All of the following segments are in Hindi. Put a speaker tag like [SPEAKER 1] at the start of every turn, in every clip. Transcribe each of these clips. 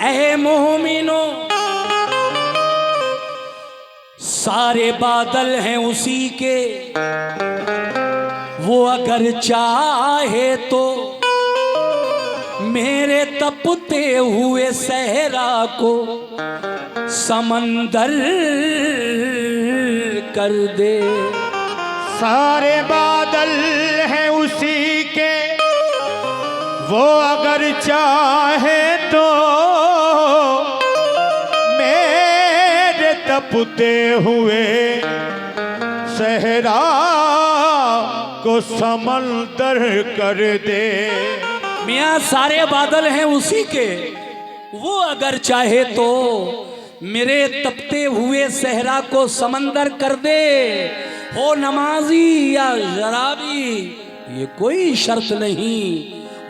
[SPEAKER 1] ऐ मोमिनो सारे बादल हैं उसी के, वो अगर चाहे तो मेरे तपते हुए सहरा को समंदर कर दे।
[SPEAKER 2] सारे बादल हैं उसी के, वो अगर चाहे तो मेरे तपते हुए सहरा को समंदर कर दे।
[SPEAKER 1] मियाँ सारे बादल हैं उसी के, वो अगर चाहे तो मेरे तपते हुए सहरा को समंदर कर दे। हो नमाजी या शराबी ये कोई शर्त नहीं,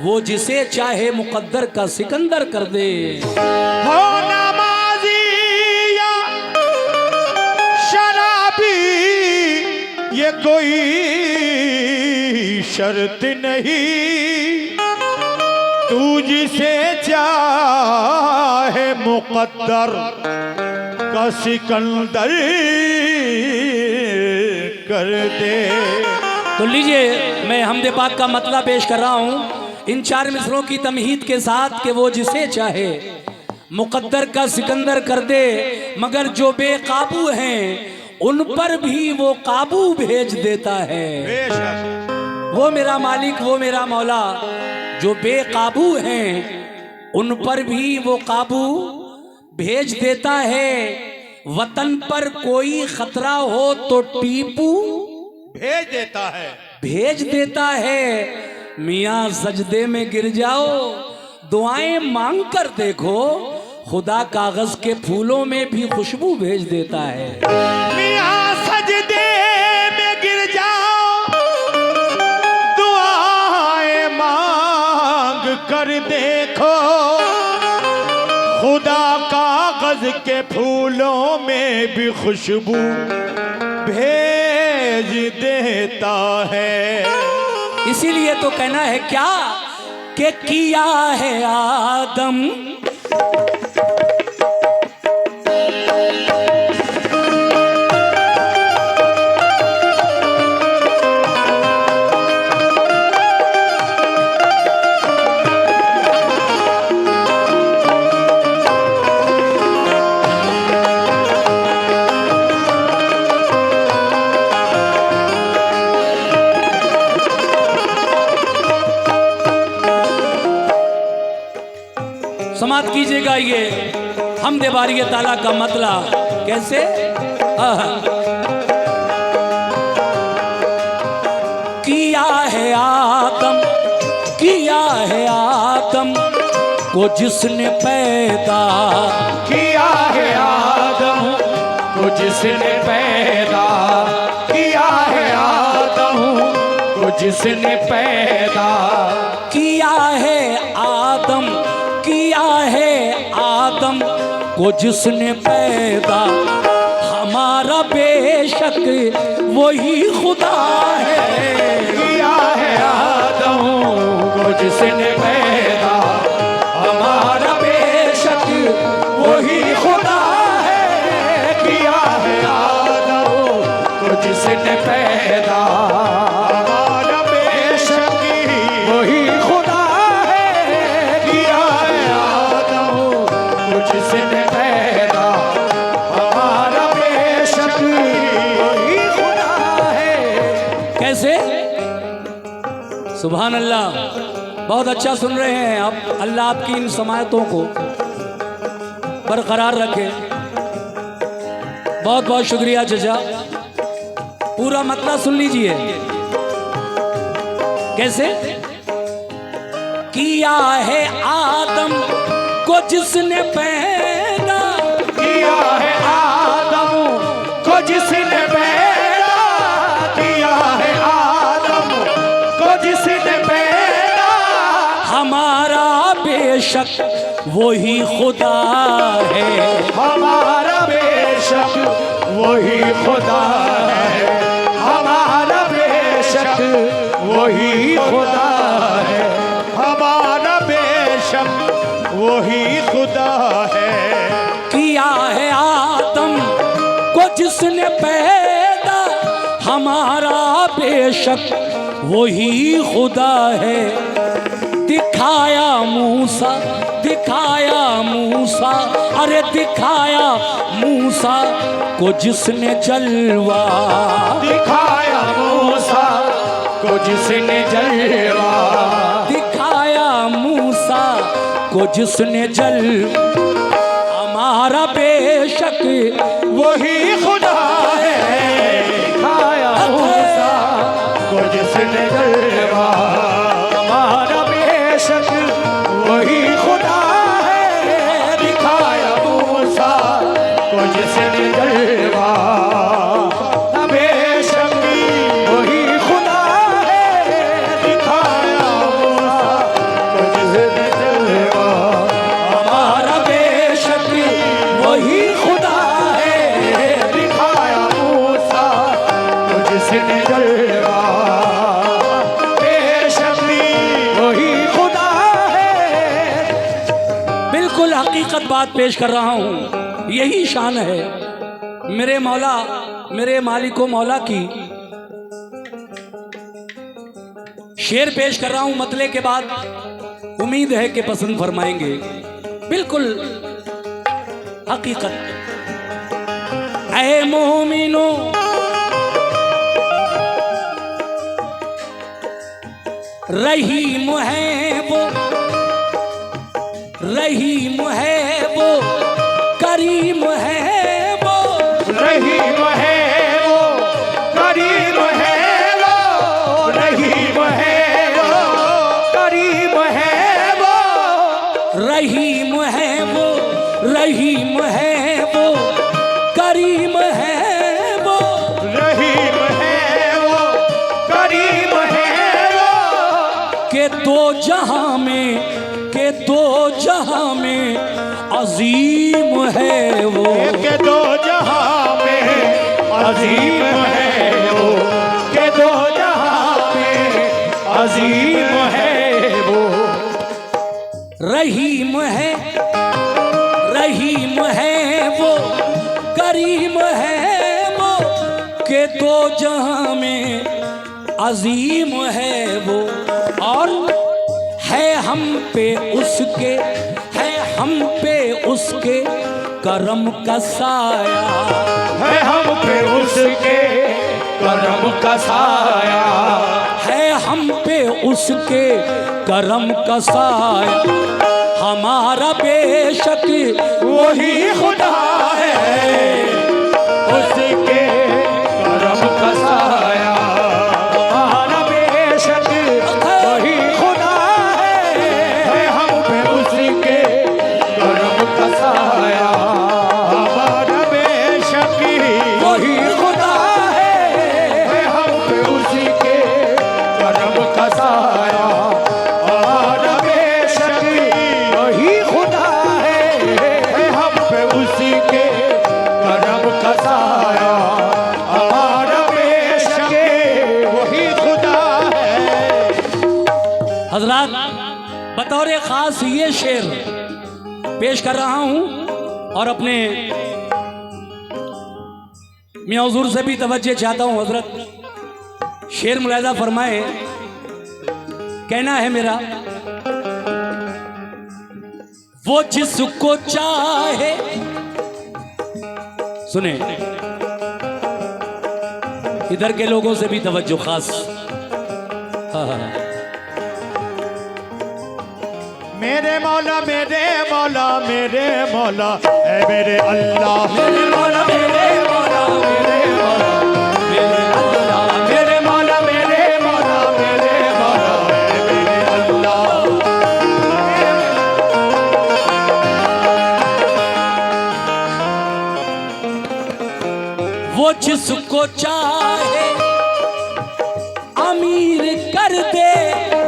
[SPEAKER 1] वो जिसे चाहे मुकद्दर का सिकंदर कर दे।
[SPEAKER 2] हो नमाजी या शराबी ये कोई शर्त नहीं, तू जिसे चाहे मुकद्दर का सिकंदर कर दे।
[SPEAKER 1] तो लीजिए मैं हमदे पाक का मतला पेश कर रहा हूँ इन 4 मिसरों की तमहीद के साथ कि वो जिसे चाहे मुकद्दर का सिकंदर कर दे, मगर जो बेकाबू हैं उन पर भी वो काबू भेज देता है। वो मेरा मालिक वो मेरा मौला जो बेकाबू हैं उन पर भी वो काबू भेज देता है। वतन पर कोई खतरा हो तो टीपू भेज देता है। मियाँ सजदे में गिर जाओ दुआएं मांग कर देखो, खुदा कागज के फूलों में भी खुशबू भेज देता है।
[SPEAKER 2] मियाँ सजदे में गिर जाओ दुआएं मांग कर देखो, खुदा कागज के फूलों में भी खुशबू भेज देता है।
[SPEAKER 1] इसीलिए तो कहना है क्या कि किया है आदम समाप्त कीजिएगा ये हमदे बारी ताला का मतला कैसे। किया है आदम को जिसने पैदा,
[SPEAKER 2] किया है आदम को जिसने पैदा, किया है आदम को जिसने पैदा,
[SPEAKER 1] किया है आदम को जिसने पैदा, हमारा बेशक वही खुदा है।
[SPEAKER 2] किया है आदम को जिसने पैदा, हमारा बेशक वही खुदा है। किया है आदम को जिसने पैदा, हमारा बेशक वही खुदा है। किया है आदम को जिसने पैदा, हमारा बेशक वही खुदा है।
[SPEAKER 1] कैसे? सुभान अल्लाह, बहुत अच्छा सुन रहे हैं आप। अल्लाह आपकी इन समायतों को बरकरार रखे। बहुत बहुत शुक्रिया चचा। पूरा मतलब सुन लीजिए कैसे। किया है आदम को जिसने पैदा,
[SPEAKER 2] किया है आदम को जिसने पैदा, किया है आदम को जिसने पैदा,
[SPEAKER 1] हमारा बेशक वही खुदा है।
[SPEAKER 2] हमारा बेशक वही खुदा है। हमारा बेशक वही खुदा है। हमारा बेशक वही खुदा
[SPEAKER 1] बेशक वही खुदा है। दिखाया मूसा, दिखाया मूसा, अरे दिखाया मूसा को जिसने जलवा,
[SPEAKER 2] दिखाया मूसा को जिसने जलवा,
[SPEAKER 1] दिखाया मूसा को जिसने हमारा बेशक
[SPEAKER 2] वही खुदा है। दिखाया मूसा को जिसने जलवा, हमारा बेशक वही खुदा है। दिखाया मूसा को जिसने जलवा, बेशक वही खुदा है। दिखाया मूसा को जिसने जलवा,
[SPEAKER 1] हमारा बेशक वही खुदा है।
[SPEAKER 2] दिखाया मूसा को जिसने जलवा, बेशक वही खुदा है।
[SPEAKER 1] बिल्कुल हकीकत बात पेश कर रहा हूँ, यही शान है मेरे मौला, मेरे मालिको मौला की। शेर पेश कर रहा हूं मतले के बाद, उम्मीद है कि पसंद फरमाएंगे। बिल्कुल हकीकत। ऐ मोमिनो रहीम है वो, रहीम है वो, करीम है वो,
[SPEAKER 2] रहीम है वो, करीम है वो, रहीम है वो, करीम है वो,
[SPEAKER 1] रहीम है वो, रहीम है वो, करीम है वो,
[SPEAKER 2] रहीम है वो, करीम है वो,
[SPEAKER 1] के दो जहां में, के दो जहां में अजीम है वो,
[SPEAKER 2] के दो जहां में अजीम है वो, के दो जहां में अजीम है वो,
[SPEAKER 1] रहीम है, रहीम है वो, करीम है वो, के दो जहां में अजीम है वो। और है हम पे उसके, है हम पे उसके करम का साया,
[SPEAKER 2] है हम पे उसके करम का साया,
[SPEAKER 1] है हम पे उसके करम का साया। हमारा बेशक
[SPEAKER 2] वही खुदा है, उसके करम का साया, हमारा बेशक वही खुदा है हम पे उसके करम का साया, हमारा बेशक वही खुदा है हम पे उसके करम का साया, हमारा बेशक वही खुदा है हम पे उसके करम का साया, हमारा बेशक वही खुदा है।
[SPEAKER 1] हजरात, बतौर खास ये शेर पेश कर रहा हूं और अपने मियां हुजूर से भी तवज्जो चाहता हूं। हजरत शेर मुलाहिजा फरमाए, कहना है मेरा, वो जिसको चाहे, सुने इधर के लोगों से भी तवज्जो खास। हाँ।
[SPEAKER 2] मेरे मौला मेरे मौला मेरे मौला है मेरे अल्लाह,
[SPEAKER 1] मेरे मौला मेरे मौला मेरे मौला मेरे अल्लाह,
[SPEAKER 2] मेरे मौला मेरे मौला मेरे मौला है मेरे अल्लाह,
[SPEAKER 1] वो जिसको चाहे अमीर कर दे,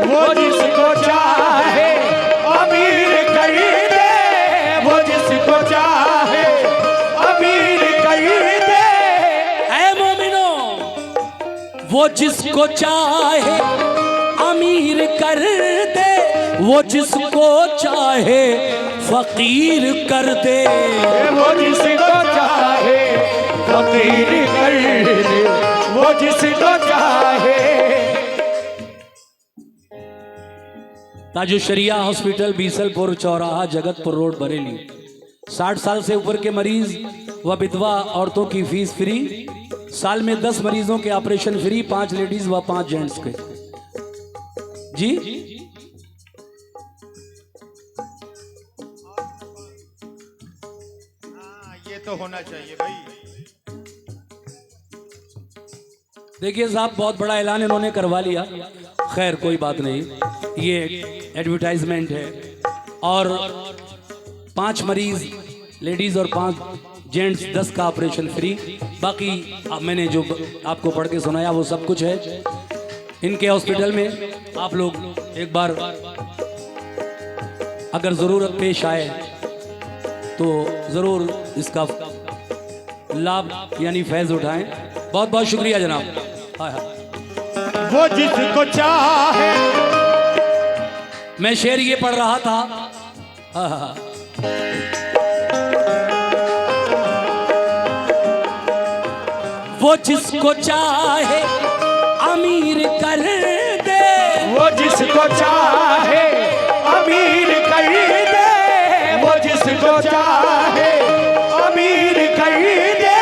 [SPEAKER 2] वो जिसको चाहे अमीर कर दे, वो जिसको चाहे अमीर कर दे,
[SPEAKER 1] ऐ मोमिनो वो जिसको चाहे अमीर कर दे, वो जिसको चाहे फकीर कर दे,
[SPEAKER 2] वो जिसको चाहे फकीर कर दे, वो जिसको चाहे।
[SPEAKER 1] ताजुशरिया हॉस्पिटल, बीसलपुर चौराहा, जगतपुर रोड, बरेली। 60 साल से ऊपर के मरीज व विधवा औरतों की फीस फ्री। साल में 10 मरीजों के ऑपरेशन फ्री, 5 लेडीज व 5 जेंट्स के। जी
[SPEAKER 2] ये तो होना चाहिए भाई।
[SPEAKER 1] देखिए साहब, बहुत बड़ा ऐलान इन्होंने करवा लिया। खैर कोई बात नहीं, ये एडवर्टाइजमेंट है। और 5 मरीज लेडीज और 5 जेंट्स, 10 का ऑपरेशन फ्री। बाकी मैंने जो आपको पढ़ के सुनाया वो सब कुछ है इनके हॉस्पिटल में। आप लोग एक बार अगर ज़रूरत पेश आए तो ज़रूर इसका लाभ यानी फैज़ उठाएं। बहुत बहुत शुक्रिया जनाब। हाँ हाँ,
[SPEAKER 2] वो जिसको चाहे।
[SPEAKER 1] मैं शेर ये पढ़ रहा था। हाँ हाँ, वो जिसको चाहे अमीर कर दे,
[SPEAKER 2] वो जिसको चाहे अमीर कर दे। वो जिसको चाहे अमीर कर दे।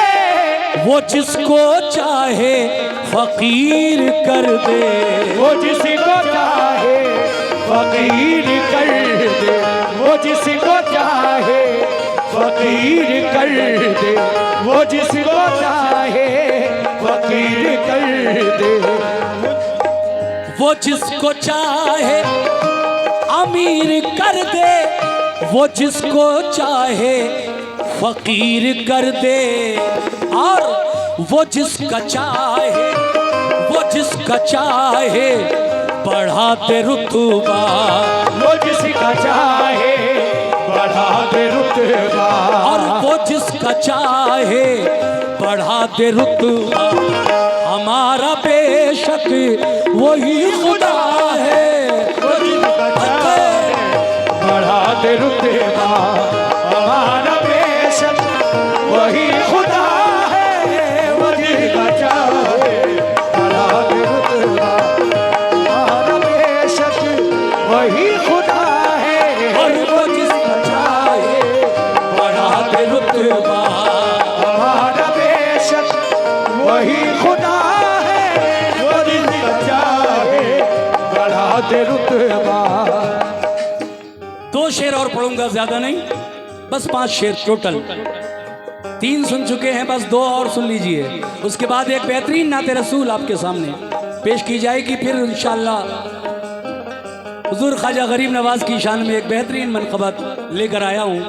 [SPEAKER 1] वो जिसको चाहे फकीर कर दे।
[SPEAKER 2] वो जिसको चाहे फकीर कर दे। वो जिसको चाहे फकीर कर दे। वो जिसको चाहे फकीर कर दे।
[SPEAKER 1] वो जिसको चाहे अमीर कर दे, वो जिसको चाहे फकीर कर दे। और वो जिसका चाहे, वो जिसका चाहे बढ़ा दे रुतबा।
[SPEAKER 2] वो जिसका चाहे बढ़ा दे रुतबा।
[SPEAKER 1] और वो जिसका चाहे बढ़ा दे रुतबा। हमारा बेशक वही खुदा है।
[SPEAKER 2] वो जिसका चाहे बढ़ा दे रुतबा। हमारा बेशक वही खुदा है। वो जिसका चाहे बढ़ा दे रुतबा। हमारा बेशक वही खुदा है।
[SPEAKER 1] और वो जिसका चाहे बढ़ा दे रुतबा।
[SPEAKER 2] हमारा बेशक वही खुदा है। वो जिसका चाहे बढ़ा दे रुतबा।
[SPEAKER 1] 2 शेर और पढ़ूंगा, ज्यादा नहीं, बस 5 शेर टोटल। 3 सुन चुके हैं, बस 2 और सुन लीजिए। उसके बाद एक बेहतरीन नाते रसूल आपके सामने पेश की जाएगी। फिर इंशाअल्लाह हुजूर ख्वाजा गरीब नवाज की शान में एक बेहतरीन मनक़बत लेकर आया हूँ,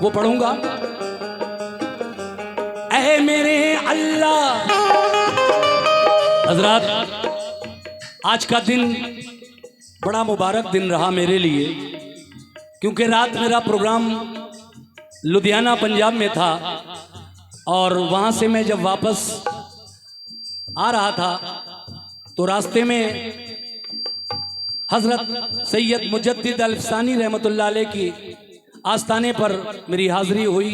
[SPEAKER 1] वो पढ़ूंगा। ऐ मेरे अल्लाह। हजरात, आज का दिन बड़ा मुबारक दिन रहा मेरे लिए, क्योंकि रात मेरा प्रोग्राम लुधियाना पंजाब में था। और वहाँ से मैं जब वापस आ रहा था तो रास्ते में हज़रत सैयद मुजद्दिद अल-अफ़सानी रहमतुल्लाह अलैह की आस्थाने पर मेरी हाज़िरी हुई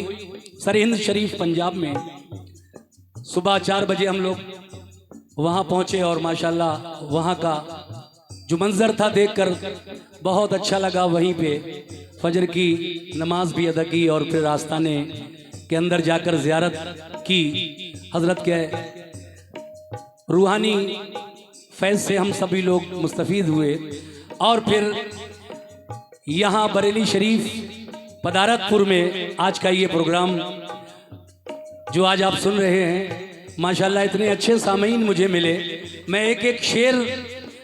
[SPEAKER 1] सरहिंद शरीफ पंजाब में। सुबह 4 बजे हम लोग वहाँ पहुँचे और माशाल्लाह वहाँ का जो मंजर था देखकर बहुत अच्छा लगा। वहीं पे फजर की नमाज भी अदा की और फिर आस्थाने के अंदर जाकर ज़ियारत की। हज़रत के रूहानी फैज़ से हम सभी लोग मुस्तफ़ीद हुए। और फिर यहाँ बरेली शरीफ पदारतपुर में आज का ये प्रोग्राम जो आज आप सुन रहे हैं, माशाल्लाह इतने अच्छे सामीन मुझे मिले। मैं एक एक शेर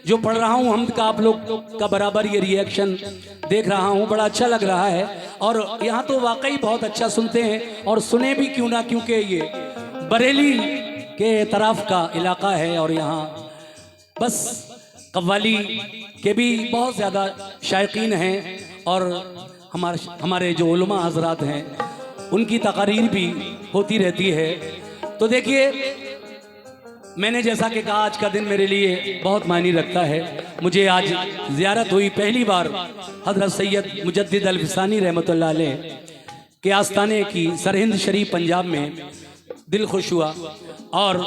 [SPEAKER 1] जो पढ़ रहा हूँ हमद का, आप लोग का बराबर ये रिएक्शन देख रहा हूँ, बड़ा अच्छा लग रहा है। और यहाँ तो वाकई बहुत अच्छा सुनते हैं, और सुने भी क्यों ना, क्योंकि ये बरेली के तरफ का इलाका है। और यहाँ बस कव्वाली के भी बहुत ज़्यादा शायकीन हैं, और हमारे जो उलमा हजरात हैं उनकी तकारीर भी होती रहती है। तो देखिए, मैंने जैसा कि कहा आज का दिन मेरे लिए बहुत मायने रखता है। मुझे आज ज़ियारत हुई पहली बार हज़रत सैयद मुजद्दिद अल-अफ़सानी रहमतुल्लाह अलैह के आस्थाने की सरहिंद शरीफ पंजाब में। दिल खुश हुआ और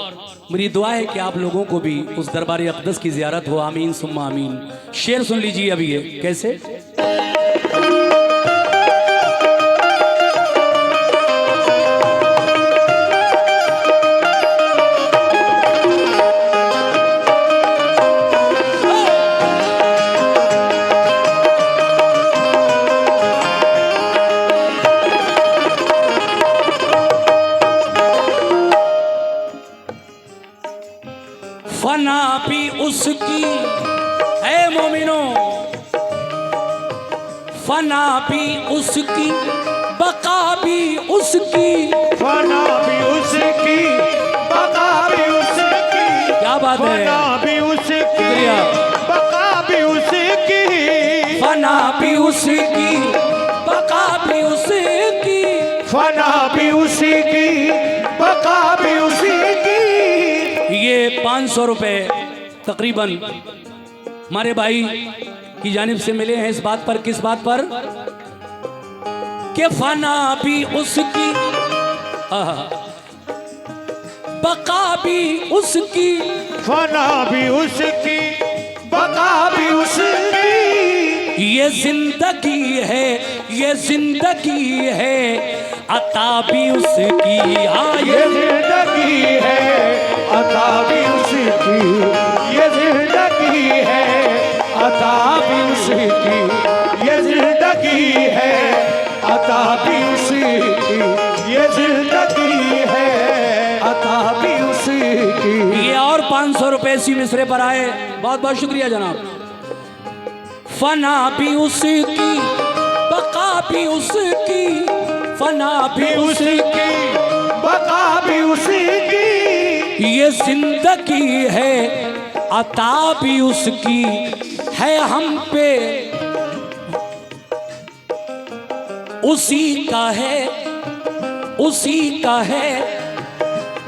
[SPEAKER 1] मेरी दुआ है कि आप लोगों को भी उस दरबार अक़दस की ज़ियारत हो। आमीन सुम्मा आमीन। शेर सुन लीजिए अभी ये कैसे। फना भी उसकी है मोमिनो, फना भी उसकी, बका भी उसकी,
[SPEAKER 2] फना भी उसकी, बका भी उसकी,
[SPEAKER 1] क्या बात है,
[SPEAKER 2] फना भी उसकी,
[SPEAKER 1] शुक्रिया,
[SPEAKER 2] बका भी उसकी,
[SPEAKER 1] फना भी उसकी, बका भी उसकी,
[SPEAKER 2] फना भी उसकी, बका भी उसकी।
[SPEAKER 1] ये 500 रुपए तकरीबन हमारे भाई की जानिब से मिले हैं। इस बात पर, किस बात पर कि फना भी उसकी, बका भी उसकी,
[SPEAKER 2] फना भी उसकी, बका भी उसकी।
[SPEAKER 1] ये जिंदगी है, ये जिंदगी है, अता भी उसकी।
[SPEAKER 2] ये जिंदगी है, अता भी उसकी। ये जिंदगी है, अता भी उसकी। ये जिंदगी है, अता भी उसकी। ये जिंदगी है, अता भी उसकी।
[SPEAKER 1] ये और 500 रुपए इसी मिसरे पर आए। बहुत बहुत शुक्रिया जनाब। फना भी उसकी, बका भी उसकी, फना भी उसकी,
[SPEAKER 2] बका भी उसकी।
[SPEAKER 1] ये जिंदगी है, अता भी उसकी है हम पे, उसी का है, उसी का है,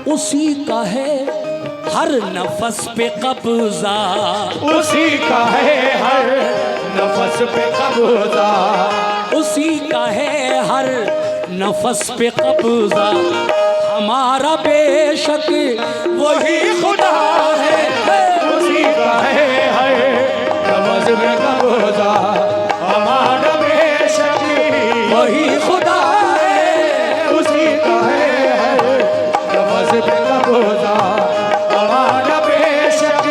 [SPEAKER 1] उसी का है हर नफस पे कब्जा,
[SPEAKER 2] उसी का है हर नफस पे कब्जा।
[SPEAKER 1] उसी का है हर नफस पे कब्जा। हमारा बेशक वही खुदा है,
[SPEAKER 2] उसी का है हर नफस पे कब्जा। हमारा बेशक
[SPEAKER 1] वही खुदा है,
[SPEAKER 2] उसी का है हर नफस पे कब्जा। हमारा बेशक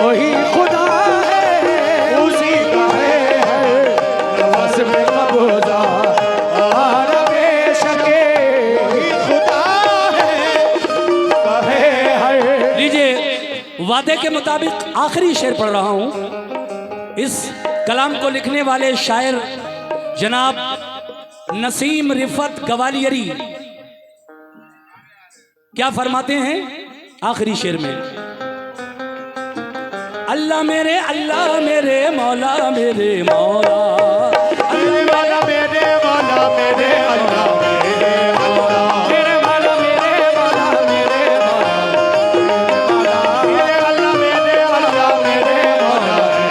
[SPEAKER 2] वही खुदा है, उसी का है हर नफस पे कब्जा। हमारा बेशक वही खुदा है हर।
[SPEAKER 1] लीजिए वादे के मुताबिक आखिरी शेर पढ़ रहा हूं। इस कलाम को लिखने वाले शायर जनाब नसीम रिफत गवालियरी क्या फरमाते हैं आखिरी शेर में। अल्लाह मेरे मौला मेरे मौला,
[SPEAKER 2] मेरे मौला मेरे मौला मेरे अल्लाह मेरे मौला। मेरे मौला मेरे मौला मेरे मौला। मेरे अल्लाह मेरे अल्लाह मेरे मौला मेरे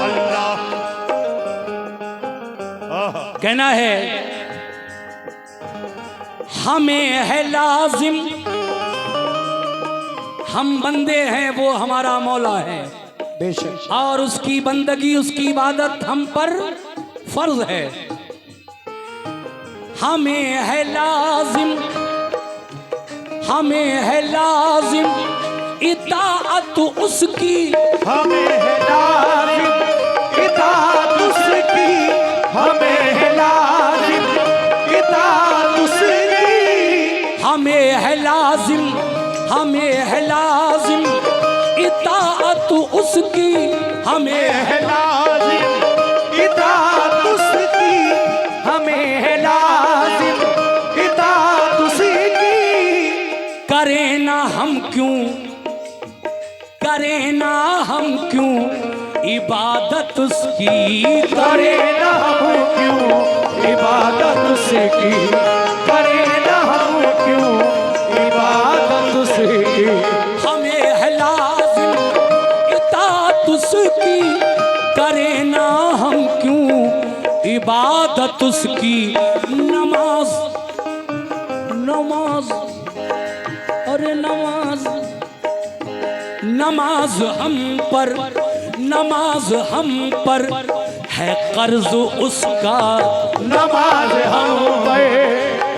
[SPEAKER 2] अल्लाह।
[SPEAKER 1] कहना है हमें है लाजिम, हम बंदे हैं वो हमारा मौला है,
[SPEAKER 2] बेशक
[SPEAKER 1] और उसकी बंदगी उसकी इबादत हम पर फर्ज है। हमें है लाजिम, हमें है लाजिम इताअत उसकी,
[SPEAKER 2] हमें है लाजिम इताअत उसकी। हमें है लाजिम इताअत उसकी।
[SPEAKER 1] हमें है लाजिम, हमें है लाजिम इताअत उसकी, हमें है
[SPEAKER 2] लाजिम इताअत उसकी। हमें है लाजिम इताअत उसकी।
[SPEAKER 1] करें ना हम क्यों, करें ना हम क्यों इबादत उसकी,
[SPEAKER 2] करें ना हम क्यों इबादत उसकी। करें ना हम क्यों इबादत उसकी।
[SPEAKER 1] हमें है लाजिम इताअत उसकी, करें ना हम क्यों इबादत उसकी नमाज, नमाज, अरे नमाज, नमाज हम पर, नमाज हम पर है कर्ज उसका,
[SPEAKER 2] नमाज हम पर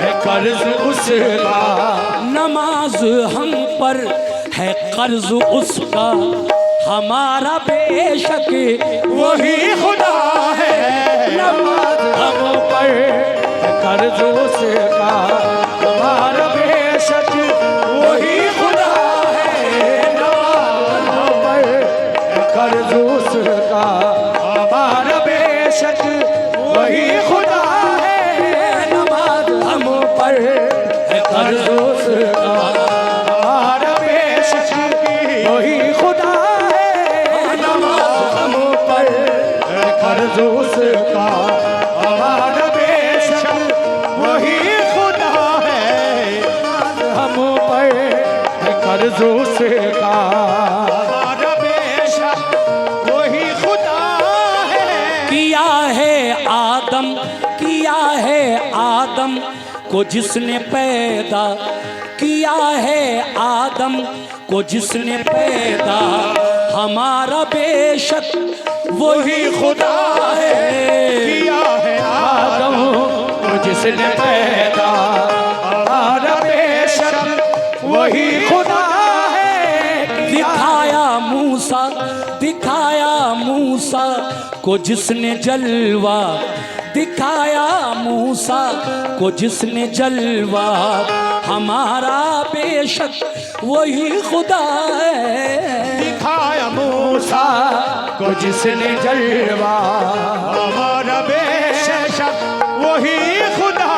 [SPEAKER 2] है कर्ज उसका,
[SPEAKER 1] नमाज हम पर है कर्ज उसका, हमारा बेशक
[SPEAKER 2] वही खुदा है। नमाज हम पर है कर्ज उसका, हमारा बेशक वही खुदा है। नमाज हम पर है कर्ज उसका, हमारा बेशक वही खुदा है। नमाज हम पर है कर्ज उसका, हमारा बेशक वही खुदा है। नमाज हम पर है कर्ज उसका, हमारा बेशक वही खुदा है। हम पर है कर्ज उसका, हमारा बेशक वही खुदा है।
[SPEAKER 1] किया है आदम, किया है आदम को जिसने पैदा, किया है आदम को जिसने पैदा, हमारा बेशक वही खुदा है।
[SPEAKER 2] किया है आदम को जिसने पैदा, हमारा बेशक वही खुदा है।
[SPEAKER 1] दिखाया मूसा, दिखाया मूसा को जिसने जलवा, दिखाया मूसा को जिसने जलवा, हमारा बेशक वही खुदा है।
[SPEAKER 2] दिखाया मूसा को जिसने जलवा, हमारा बेशक वही खुदा